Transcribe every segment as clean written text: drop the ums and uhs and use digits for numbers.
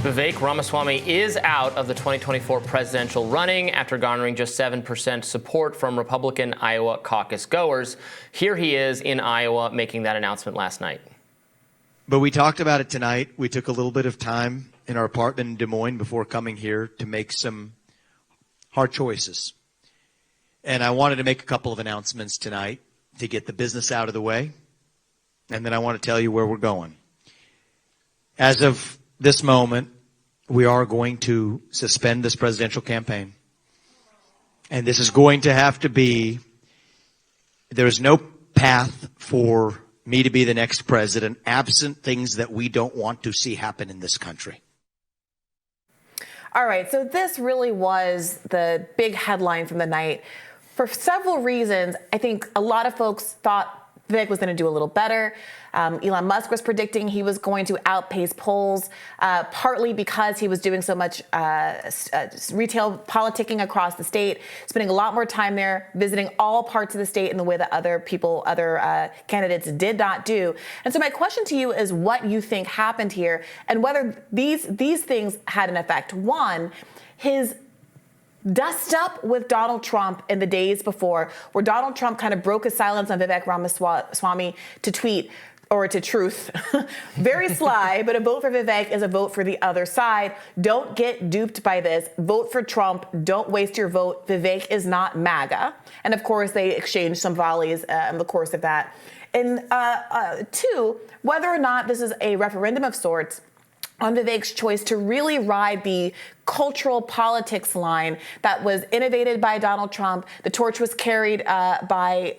Vivek Ramaswamy is out of the 2024 presidential running after garnering just 7% support from Republican Iowa caucus goers. Here he is in Iowa making that announcement last night. But we talked about it tonight. We took a little bit of time in our apartment in Des Moines before coming here to make some hard choices. And I wanted to make a couple of announcements tonight to get the business out of the way. And then I want to tell you where we're going. As of this moment, we are going to suspend this presidential campaign. And this is going to have to be, there's no path for me to be the next president absent things that we don't want to see happen in this country. All right, so this really was the big headline from the night. For several reasons, I think a lot of folks thought Vivek was going to do a little better. Elon Musk was predicting he was going to outpace polls, partly because he was doing so much retail politicking across the state, spending a lot more time there, visiting all parts of the state in the way that other candidates did not do. And so my question to you is what you think happened here and whether these things had an effect. One, his dust up with Donald Trump in the days before, where Donald Trump kind of broke his silence on Vivek Ramaswamy to tweet, or to truth. Very sly, but a vote for Vivek is a vote for the other side. Don't get duped by this. Vote for Trump. Don't waste your vote. Vivek is not MAGA. And of course, they exchanged some volleys in the course of that. And two, whether or not this is a referendum of sorts on Vivek's choice to really ride the cultural politics line that was innovated by Donald Trump. The torch was carried by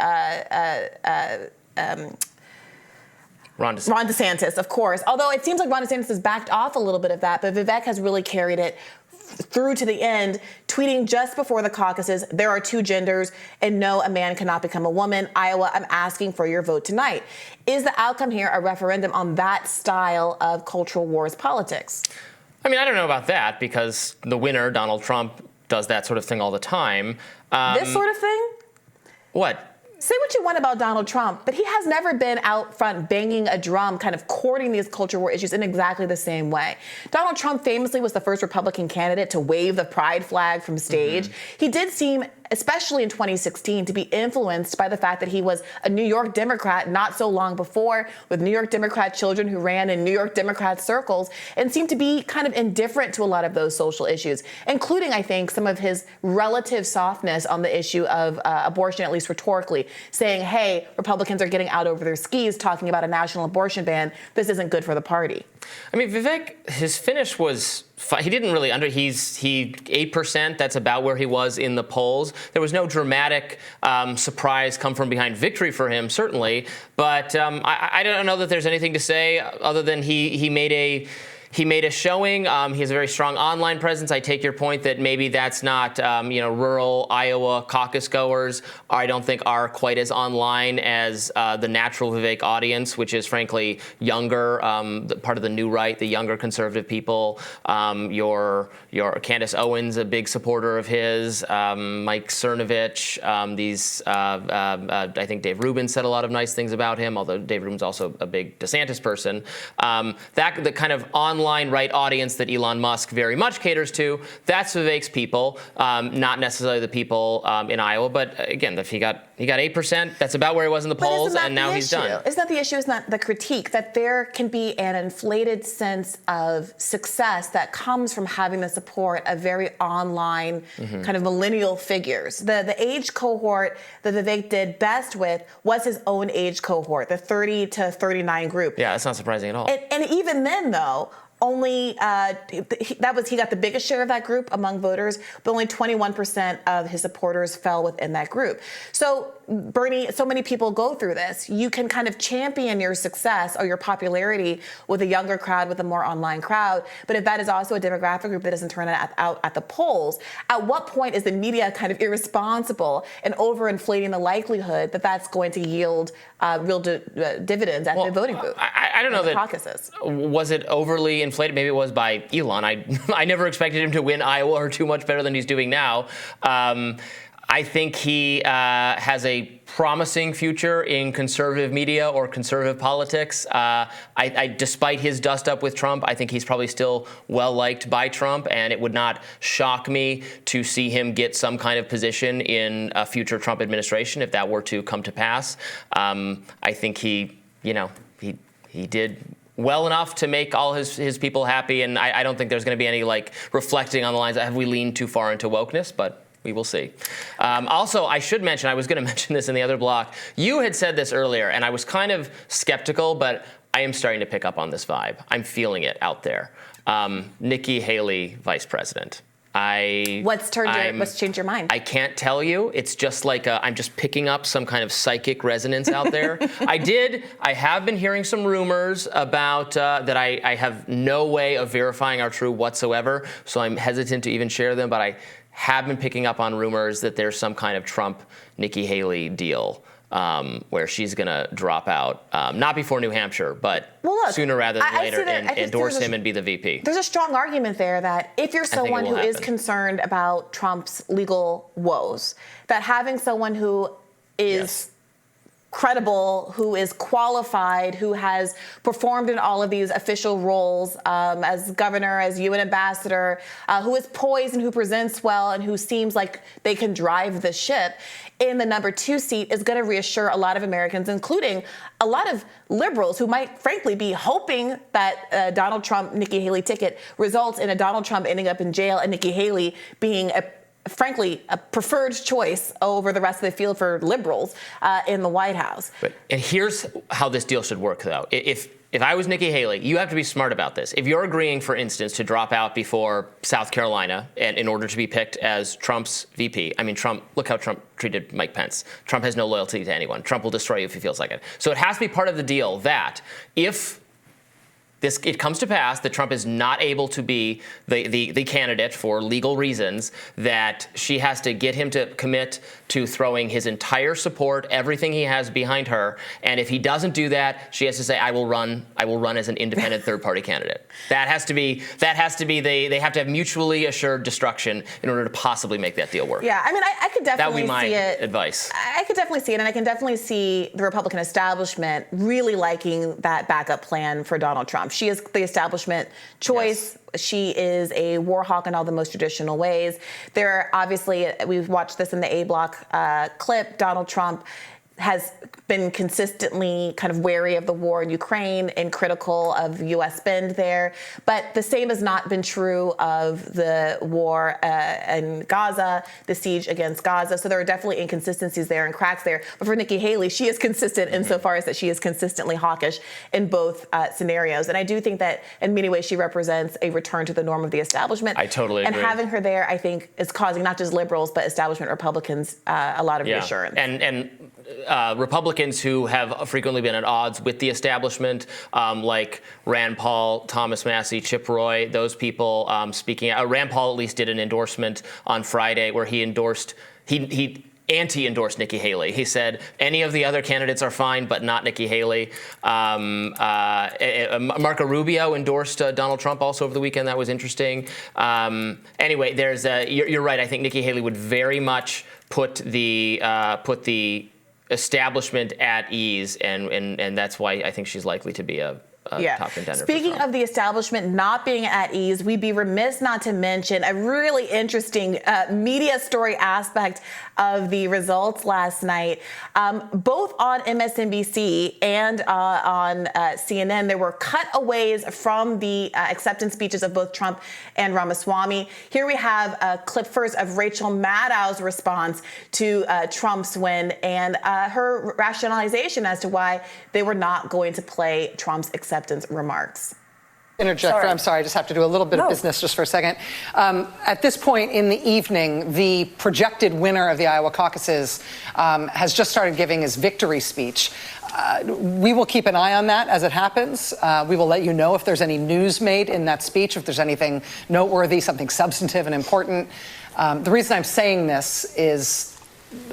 Ron DeSantis, of course. Although it seems like Ron DeSantis has backed off a little bit of that, but Vivek has really carried it through to the end, tweeting just before the caucuses, there are two genders, and no, a man cannot become a woman. Iowa, I'm asking for your vote tonight. Is the outcome here a referendum on that style of cultural wars politics? I mean, I don't know about that, because the winner, Donald Trump, does that sort of thing all the time. This sort of thing? What? Say what you want about Donald Trump, but he has never been out front banging a drum, kind of courting these culture war issues in exactly the same way. Donald Trump famously was the first Republican candidate to wave the pride flag from stage. He did seem, especially in 2016, to be influenced by the fact that he was a New York Democrat not so long before, with New York Democrat children who ran in New York Democrat circles, and seemed to be kind of indifferent to a lot of those social issues, including, I think, some of his relative softness on the issue of abortion, at least rhetorically, saying, hey, Republicans are getting out over their skis talking about a national abortion ban. This isn't good for the party. I mean, Vivek, his finish was, he didn't really he 8%, that's about where he was in the polls. There was no dramatic surprise come from behind victory for him, certainly. But I don't know that there's anything to say other than he made a showing. He has a very strong online presence. I take your point that maybe that's not, rural Iowa caucus goers, I don't think are quite as online as the natural Vivek audience, which is frankly younger, part of the new right, the younger conservative people. Your Candace Owens, a big supporter of his, Mike Cernovich, I think Dave Rubin said a lot of nice things about him, although Dave Rubin's also a big DeSantis person. The kind of online right audience that Elon Musk very much caters to, that's Vivek's people, not necessarily the people in Iowa. But again, if he got 8%, that's about where he was in the polls, and now he's done. Isn't that the issue? Isn't that the critique that there can be an inflated sense of success that comes from having the support of very online kind of millennial figures? The age cohort that Vivek did best with was his own age cohort, the 30 to 39 group. Yeah, that's not surprising at all. And even then, though, only he got the biggest share of that group among voters, but only 21% of his supporters fell within that group. So Bernie, so many people go through this. You can kind of champion your success or your popularity with a younger crowd, with a more online crowd. But if that is also a demographic group that doesn't turn out at the polls, at what point is the media kind of irresponsible and overinflating the likelihood that that's going to yield real dividends at the voting booth? I don't know that caucuses. Was it overly inflated? Maybe it was by Elon. I never expected him to win Iowa or too much better than he's doing now. I think he has a promising future in conservative media or conservative politics. Despite his dust-up with Trump, I think he's probably still well-liked by Trump, and it would not shock me to see him get some kind of position in a future Trump administration if that were to come to pass. I think he did well enough to make all his people happy, and I don't think there's going to be any reflecting on the lines, have we leaned too far into wokeness, but we will see. Also, I should mention, I was going to mention this in the other block. You had said this earlier, and I was kind of skeptical, but I am starting to pick up on this vibe. I'm feeling it out there. Nikki Haley, vice president. What's changed your mind? I can't tell you. It's just I'm just picking up some kind of psychic resonance out there. I have been hearing some rumors about that I have no way of verifying are true whatsoever, so I'm hesitant to even share them, but I have been picking up on rumors that there's some kind of Trump-Nikki Haley deal where she's going to drop out, not before New Hampshire, but sooner rather than later, and endorse him and be the VP. There's a strong argument there that if you're someone who is concerned about Trump's legal woes, that having someone who is credible, who is qualified, who has performed in all of these official roles as governor, as UN ambassador, who is poised and who presents well and who seems like they can drive the ship in the number 2 seat is going to reassure a lot of Americans, including a lot of liberals who might frankly be hoping that Donald Trump, Nikki Haley ticket results in a Donald Trump ending up in jail and Nikki Haley being frankly, a preferred choice over the rest of the field for liberals in the White House. And here's how this deal should work, though. If I was Nikki Haley, you have to be smart about this. If you're agreeing, for instance, to drop out before South Carolina and in order to be picked as Trump's VP, I mean, look how Trump treated Mike Pence. Trump has no loyalty to anyone. Trump will destroy you if he feels like it. So it has to be part of the deal that if it comes to pass that Trump is not able to be the candidate for legal reasons, that she has to get him to commit to throwing his entire support, everything he has behind her. And if he doesn't do that, she has to say, I will run as an independent third-party candidate. They have to have mutually assured destruction in order to possibly make that deal work. Yeah, I mean, I could definitely see it. That would be my advice. I could definitely see it, and I can definitely see the Republican establishment really liking that backup plan for Donald Trump. She is the establishment choice. Yes. She is a war hawk in all the most traditional ways. Obviously, we've watched this in the A Block clip. Donald Trump has been consistently kind of wary of the war in Ukraine and critical of U.S. spend there. But the same has not been true of the war in Gaza, the siege against Gaza. So there are definitely inconsistencies there and cracks there. But for Nikki Haley, she is consistent insofar as that she is consistently hawkish in both scenarios. And I do think that in many ways she represents a return to the norm of the establishment. I totally agree. And having her there, I think, is causing not just liberals, but establishment Republicans a lot of reassurance. And Republicans who have frequently been at odds with the establishment, like Rand Paul, Thomas Massie, Chip Roy, those people speaking. Rand Paul at least did an endorsement on Friday where he anti-endorsed Nikki Haley. He said any of the other candidates are fine, but not Nikki Haley. Marco Rubio endorsed Donald Trump also over the weekend. That was interesting. Anyway, you're right. I think Nikki Haley would very much put the establishment at ease, and that's why I think she's likely to be a top contender. Speaking of the establishment not being at ease, we'd be remiss not to mention a really interesting media story aspect of the results last night. Both on MSNBC and on CNN, there were cutaways from the acceptance speeches of both Trump and Ramaswamy. Here we have a clip first of Rachel Maddow's response to Trump's win and her rationalization as to why they were not going to play Trump's acceptance remarks. Interject. I'm sorry, I just have to do a little bit of business just for a second. At this point in the evening, the projected winner of the Iowa caucuses has just started giving his victory speech. We will keep an eye on that as it happens. We will let you know if there's any news made in that speech, if there's anything noteworthy, something substantive and important. The reason I'm saying this is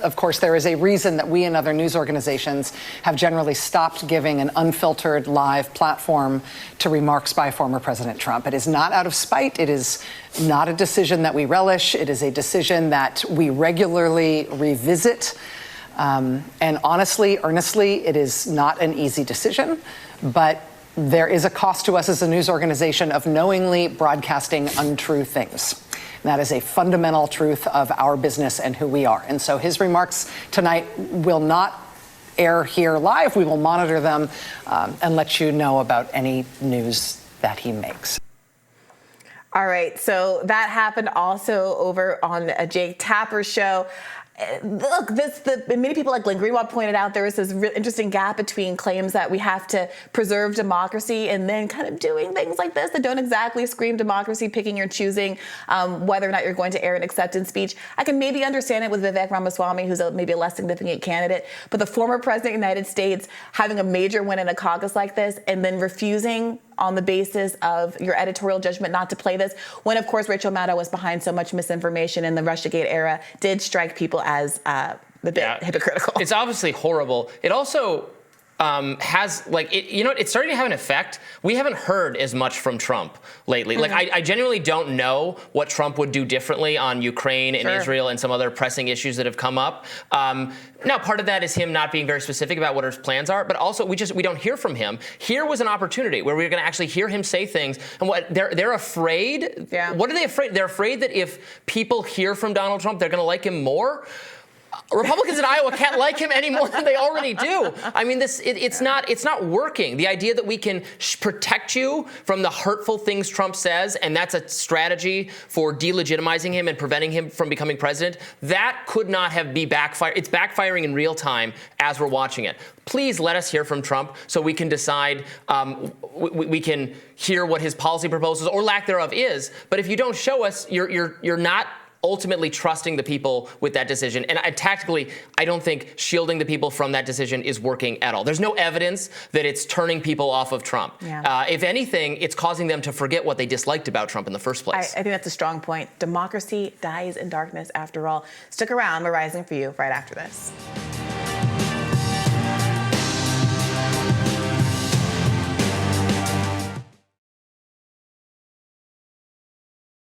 of course, there is a reason that we and other news organizations have generally stopped giving an unfiltered live platform to remarks by former President Trump. It is not out of spite. It is not a decision that we relish. It is a decision that we regularly revisit. And honestly, earnestly, it is not an easy decision, but there is a cost to us as a news organization of knowingly broadcasting untrue things. And that is a fundamental truth of our business and who we are. And so his remarks tonight will not air here live. We will monitor them and let you know about any news that he makes. All right, so that happened also over on Jake Tapper's show. Look, many people like Glenn Greenwald pointed out there is this real interesting gap between claims that we have to preserve democracy and then kind of doing things like this that don't exactly scream democracy, picking or choosing whether or not you're going to air an acceptance speech. I can maybe understand it with Vivek Ramaswamy, who's maybe a less significant candidate, but the former president of the United States having a major win in a caucus like this and then refusing on the basis of your editorial judgment not to play this, when, of course, Rachel Maddow was behind so much misinformation in the Russiagate era, did strike people as a bit hypocritical. It's obviously horrible. It also has, like, it's starting to have an effect. We haven't heard as much from Trump lately. Like, I genuinely don't know what Trump would do differently on Ukraine and Israel and some other pressing issues that have come up. Now, part of that is him not being very specific about what his plans are, but also we don't hear from him. Here was an opportunity where we were going to actually hear him say things. And what they're afraid. Yeah. What are they afraid? They're afraid that if people hear from Donald Trump, they're going to like him more. Republicans in Iowa can't like him any more than they already do. I mean, it's not working. The idea that we can protect you from the hurtful things Trump says, and that's a strategy for delegitimizing him and preventing him from becoming president, that could not be backfired. It's backfiring in real time as we're watching it. Please let us hear from Trump so we can decide, we can hear what his policy proposals or lack thereof is. But if you don't show us, you're not ultimately trusting the people with that decision. And tactically, I don't think shielding the people from that decision is working at all. There's no evidence that it's turning people off of Trump. Yeah. If anything, it's causing them to forget what they disliked about Trump in the first place. I think that's a strong point. Democracy dies in darkness after all. Stick around. We're rising for you right after this.